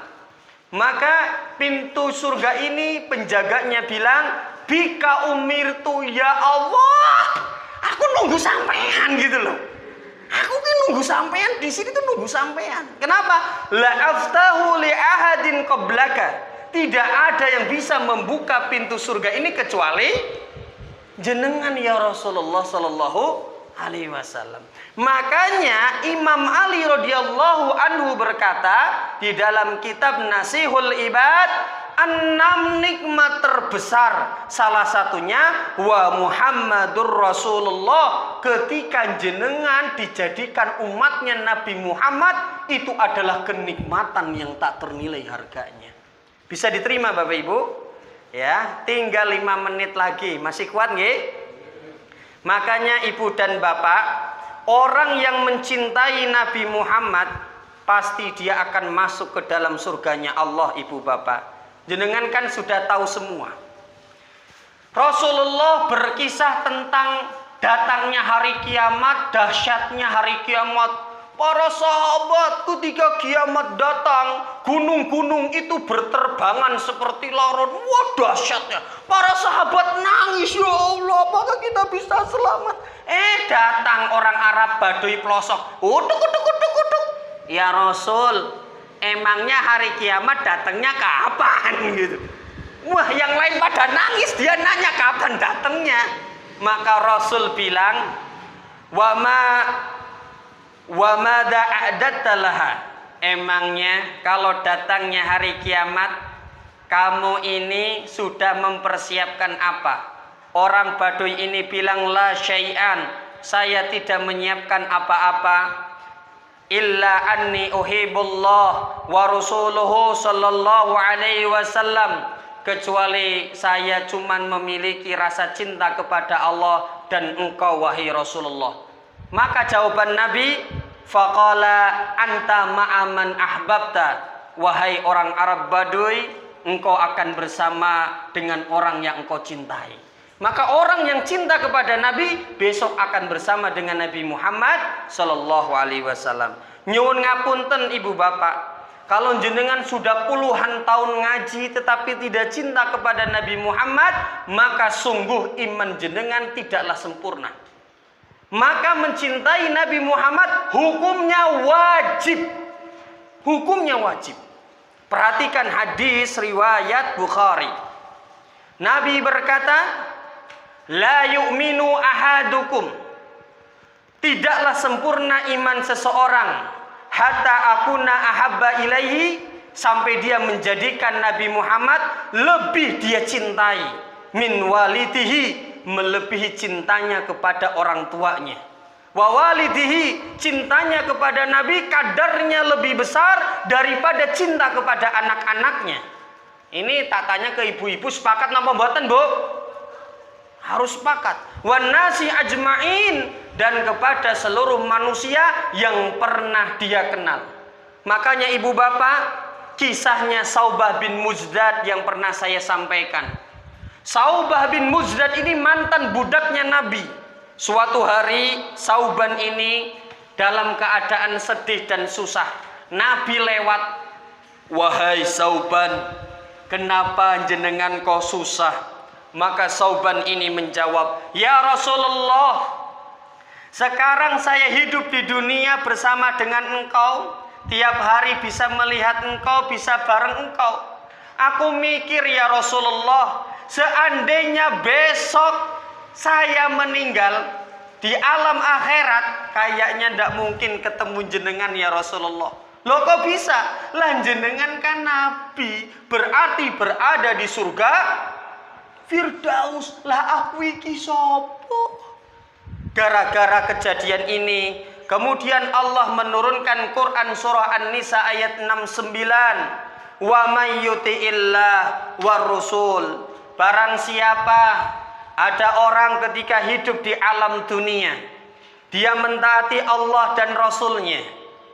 Maka pintu surga ini penjaganya bilang, bika umirtu ya Allah, aku nunggu sampean gitu loh. Aku kan nunggu sampean di sini tuh nunggu sampean. Kenapa? La aftahu li ahadin qablaka. Tidak ada yang bisa membuka pintu surga ini kecuali jenengan ya Rasulullah sallallahu alaihi wasallam. Makanya Imam Ali radhiyallahu anhu berkata di dalam kitab Nasihul Ibad, 6 nikmat terbesar, salah satunya wa Muhammadur Rasulullah, ketika jenengan dijadikan umatnya Nabi Muhammad, itu adalah kenikmatan yang tak ternilai harganya. Bisa diterima Bapak Ibu? Ya, tinggal 5 menit lagi. Masih kuat nggih? Makanya Ibu dan Bapak, orang yang mencintai Nabi Muhammad pasti dia akan masuk ke dalam surganya Allah. Ibu Bapak, jenengan kan sudah tahu semua. Rasulullah berkisah tentang datangnya hari kiamat, dahsyatnya hari kiamat. Para sahabat ketika kiamat datang, gunung-gunung itu berterbangan seperti laron. Wah, dahsyatnya. Para sahabat nangis, ya Allah, apakah kita bisa selamat? Datang orang Arab Baduy pelosok. Uduk. Ya Rasul, emangnya hari kiamat datangnya kapan gitu? Wah, yang lain pada nangis, dia nanya kapan datangnya. Maka Rasul bilang, wa madza a'dattalaha, emangnya kalau datangnya hari kiamat kamu ini sudah mempersiapkan apa? Orang Baduy ini bilang, la syai'an, saya tidak menyiapkan apa-apa, illa anni uhibullah wa rasuluhu sallallahu alaihi wasallam, kecuali saya cuman memiliki rasa cinta kepada Allah dan engkau wahai Rasulullah. Maka jawaban Nabi, faqala anta ma'aman ahbabta, wahai orang Arab Baduy, engkau akan bersama dengan orang yang engkau cintai. Maka orang yang cinta kepada Nabi besok akan bersama dengan Nabi Muhammad sallallahu alaihi wasallam. Nyuwun ngapunten Ibu Bapak, kalau jenengan sudah puluhan tahun ngaji tetapi tidak cinta kepada Nabi Muhammad, maka sungguh iman jenengan tidaklah sempurna. Maka mencintai Nabi Muhammad hukumnya wajib. Hukumnya wajib. Perhatikan hadis riwayat Bukhari. Nabi berkata, la yu'minu ahadukum, tidaklah sempurna iman seseorang hatta akuna ahabba ilaihi, sampai dia menjadikan Nabi Muhammad lebih dia cintai min walidihi, melebihi cintanya kepada orang tuanya. Wa walidihi, cintanya kepada Nabi kadarnya lebih besar daripada cinta kepada anak-anaknya. Ini tak tanya ke ibu-ibu, sepakat napa mboten, Bu? Harus sepakat. Wan nasi ajmain, dan kepada seluruh manusia yang pernah dia kenal. Makanya Ibu Bapak, kisahnya Saubah bin Muzdad yang pernah saya sampaikan. Saubah bin Muzdad ini mantan budaknya Nabi. Suatu hari Sauban ini dalam keadaan sedih dan susah. Nabi lewat, wahai Sauban, kenapa jenengan kau susah? Maka Sauban ini menjawab, ya Rasulullah, sekarang saya hidup di dunia bersama dengan engkau, tiap hari bisa melihat engkau, bisa bareng engkau. Aku mikir ya Rasulullah, seandainya besok saya meninggal di alam akhirat, kayaknya tidak mungkin ketemu jenengan ya Rasulullah. Loh kok bisa? Lah jenengan kan Nabi, berarti berada di surga Firdaus. Lah aku iki sopo? Gara-gara kejadian ini, kemudian Allah menurunkan Quran surah An-Nisa ayat 69. Wa may yuti'illah war rasul, barang siapa ada orang ketika hidup di alam dunia dia mentaati Allah dan Rasulnya,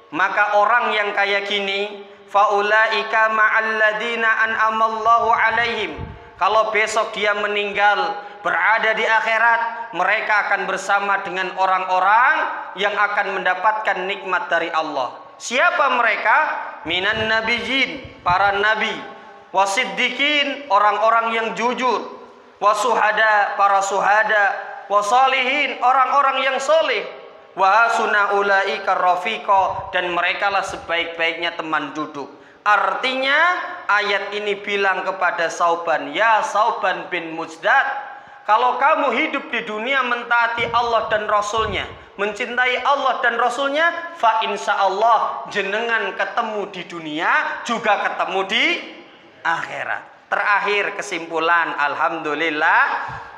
maka orang yang kayak gini, faulaika ma'alladzina an'amallahu alaihim, kalau besok dia meninggal berada di akhirat, mereka akan bersama dengan orang-orang yang akan mendapatkan nikmat dari Allah. Siapa mereka? Minan nabiyyin, para nabi, wasiddiqin, orang-orang yang jujur, wasuhada, para suhada, wasalihin, orang-orang yang soleh, wa hasuna ulaika rafiqa, dan merekalah sebaik-baiknya teman duduk. Artinya ayat ini bilang kepada Sauban, ya Sauban bin Muzdad, Kalau kamu hidup di dunia mentaati Allah dan Rasulnya, mencintai Allah dan Rasulnya, fa insya Allah jenengan ketemu di dunia juga ketemu di akhirat. Terakhir kesimpulan, alhamdulillah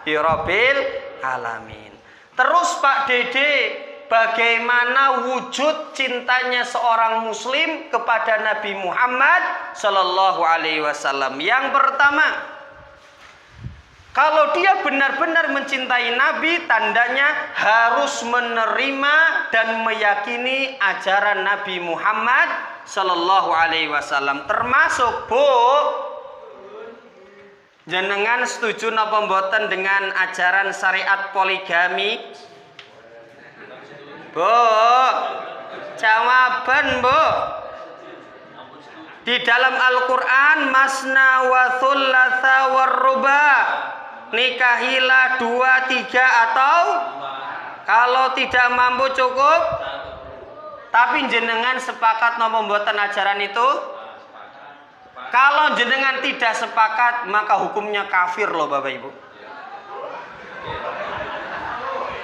Rabbil alamin. Terus Pak Dede, bagaimana wujud cintanya seorang muslim kepada Nabi Muhammad sallallahu alaihi wasallam? Yang pertama, kalau dia benar-benar mencintai Nabi, tandanya harus menerima dan meyakini ajaran Nabi Muhammad sallallahu alaihi wasallam. Termasuk, Bu, jenengan setuju napa mboten dengan ajaran syariat poligami? Bu, jawaban, Bu. Di dalam Al-Qur'an, masna wa thulatha war ruba. Nikahilah 2, 3 atau kalau tidak mampu cukup. Tapi jenengan sepakat napa mboten ajaran itu? Kalau jenengan tidak sepakat, maka hukumnya kafir loh Bapak Ibu.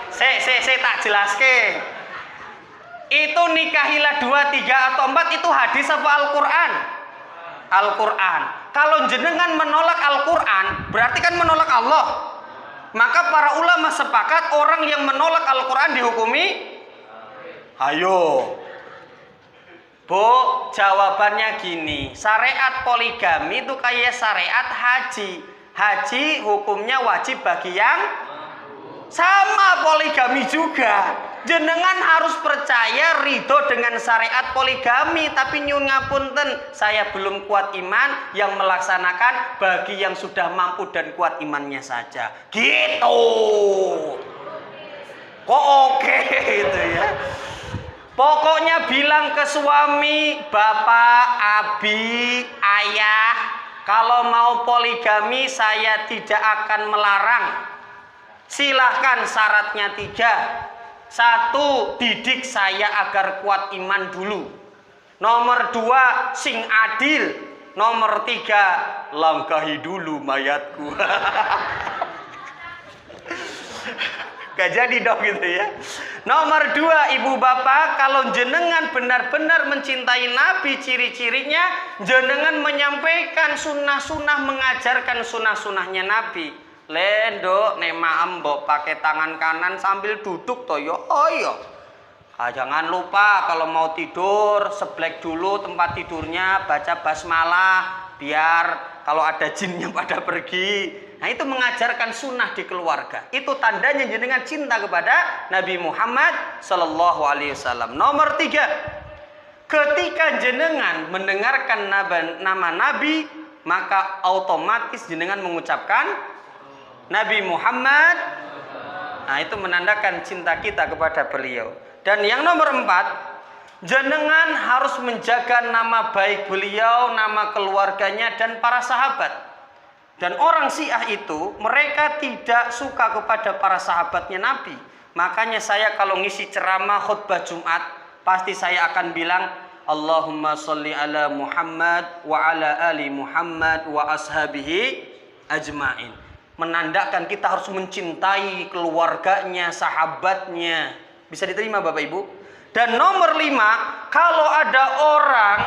Saya tak jelaske. Itu nikahilah 2, 3 atau 4 itu hadis apa Al-Qur'an? Al-Qur'an. Kalau jenengan menolak Al-Qur'an, berarti kan menolak Allah. Maka para ulama sepakat orang yang menolak Al-Qur'an dihukumi. Ayo. Bu, jawabannya gini. Syariat poligami itu kayak syariat haji. Haji hukumnya wajib bagi yang sama, poligami juga. Jenengan harus percaya ridho dengan syariat poligami. Tapi nyun ngapunten, saya belum kuat iman, yang melaksanakan bagi yang sudah mampu dan kuat imannya saja. Gitu. Kok oke itu ya. Pokoknya bilang ke suami, bapak, abi, ayah, kalau mau poligami saya tidak akan melarang. Silahkan, syaratnya 3. 1, didik saya agar kuat iman dulu. Nomor 2, sing adil. Nomor 3, langkahi dulu mayatku. Gak jadi dong gitu ya. Nomor 2, ibu bapak, kalau jenengan benar-benar mencintai Nabi, ciri-cirinya jenengan menyampaikan sunnah-sunnah, mengajarkan sunnah-sunnahnya Nabi. Lendo nema mbok pakai tangan kanan sambil duduk toyo. Oh iya. Jangan lupa kalau mau tidur seblek dulu tempat tidurnya, baca basmalah biar kalau ada jinnya pada pergi. Nah, itu mengajarkan sunnah di keluarga. Itu tandanya jenengan cinta kepada Nabi Muhammad sallallahu alaihi wasallam. Nomor 3, ketika jenengan mendengarkan nama Nabi, maka otomatis jenengan mengucapkan Nabi Muhammad. Nah, itu menandakan cinta kita kepada beliau. Dan yang nomor 4, jenengan harus menjaga nama baik beliau, nama keluarganya, dan para sahabat. Dan orang Syiah itu, mereka tidak suka kepada para sahabatnya Nabi. Makanya saya kalau ngisi ceramah khutbah Jumat, pasti saya akan bilang, Allahumma sholli ala Muhammad wa ala ali Muhammad wa ashabihi ajma'in. Menandakan kita harus mencintai keluarganya, sahabatnya. Bisa diterima Bapak Ibu? Dan nomor 5, kalau ada orang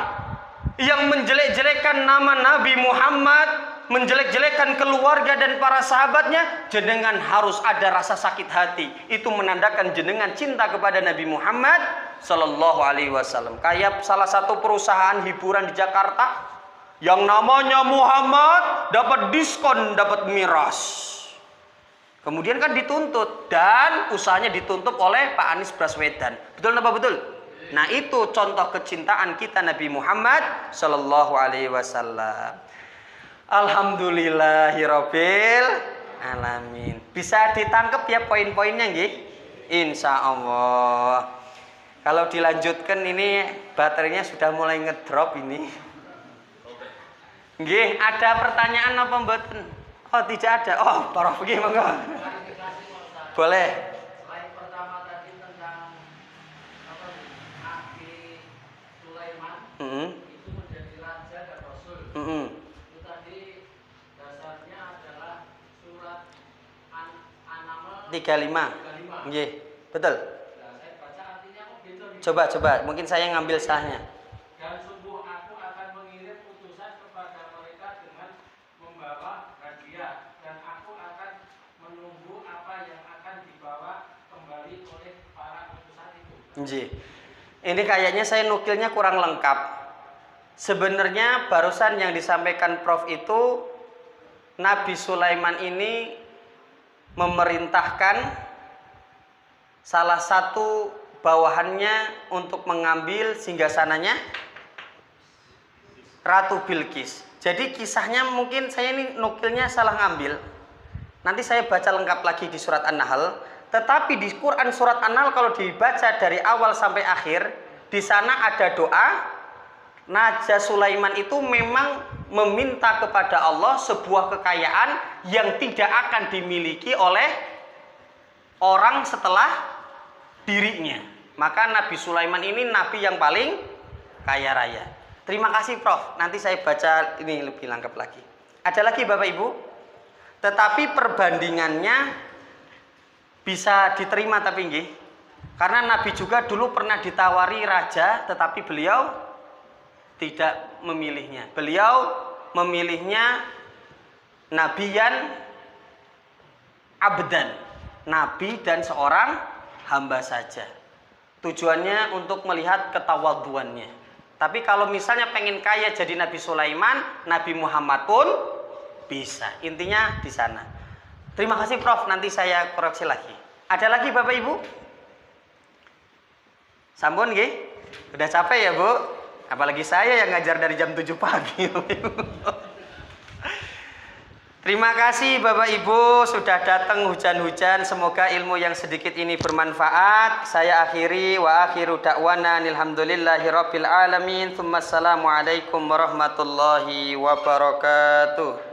yang menjelek-jelekan nama Nabi Muhammad, menjelek-jelekan keluarga dan para sahabatnya, jenengan harus ada rasa sakit hati. Itu menandakan jenengan cinta kepada Nabi Muhammad sallallahu alaihi wasallam. Kayak salah satu perusahaan hiburan di Jakarta, yang namanya Muhammad dapat diskon, dapat miras. Kemudian kan dituntut, dan usahanya ditutup oleh Pak Anies Baswedan. Betul apa betul? Nah, itu contoh kecintaan kita Nabi Muhammad sallallahu alaihi wasallam. Alhamdulillahirabbil alamin. Bisa ditangkap ya poin-poinnya nggih? Insya Allah. Kalau dilanjutkan ini baterainya sudah mulai ngedrop ini. Nggih, ada pertanyaan apa mboten? Oh, tidak ada. Oh, para fikih monggo. Boleh. Selain pertama tadi tentang Nabi Sulaiman, itu menjadi raja dan rasul. Itu tadi dasarnya adalah surat 35. Nggih, betul. Nah, saya baca artinya kok gitu nih. Coba, mungkin saya ngambil sahnya. Dan sungguh aku akan mengirim utusan kepada mereka dengan membawa hadiah, dan aku akan menunggu apa yang akan dibawa kembali oleh para utusan itu. Nggih. Ini kayaknya saya nukilnya kurang lengkap. Sebenarnya barusan yang disampaikan Prof itu Nabi Sulaiman ini memerintahkan salah satu bawahannya untuk mengambil singgasananya Ratu Bilqis. Jadi kisahnya mungkin saya ini nukilnya salah ngambil. Nanti saya baca lengkap lagi di surat An-Nahl. Tetapi di Quran surat An-Nahl kalau dibaca dari awal sampai akhir, di sana ada doa. Naja Sulaiman itu memang meminta kepada Allah sebuah kekayaan yang tidak akan dimiliki oleh orang setelah dirinya. Maka Nabi Sulaiman ini nabi yang paling kaya raya. Terima kasih Prof. Nanti saya baca ini lebih lengkap lagi. Ada lagi Bapak Ibu? Tetapi perbandingannya bisa diterima tapi nggih. Karena Nabi juga dulu pernah ditawari raja, tetapi beliau tidak memilihnya. Beliau memilihnya nabiyan abdan, nabi dan seorang hamba saja. Tujuannya untuk melihat ketawaduannya. Tapi kalau misalnya pengen kaya jadi Nabi Sulaiman, Nabi Muhammad pun bisa. Intinya di sana. Terima kasih Prof. Nanti saya koreksi lagi. Ada lagi Bapak Ibu? Sampun nggih? Udah capek ya Bu? Apalagi saya yang ngajar dari jam 7 pagi. Terima kasih Bapak Ibu sudah datang hujan-hujan. Semoga ilmu yang sedikit ini bermanfaat. Saya akhiri wa akhiru da'wana alhamdulillahirabbil alamin. Assalamualaikum warahmatullahi wabarakatuh.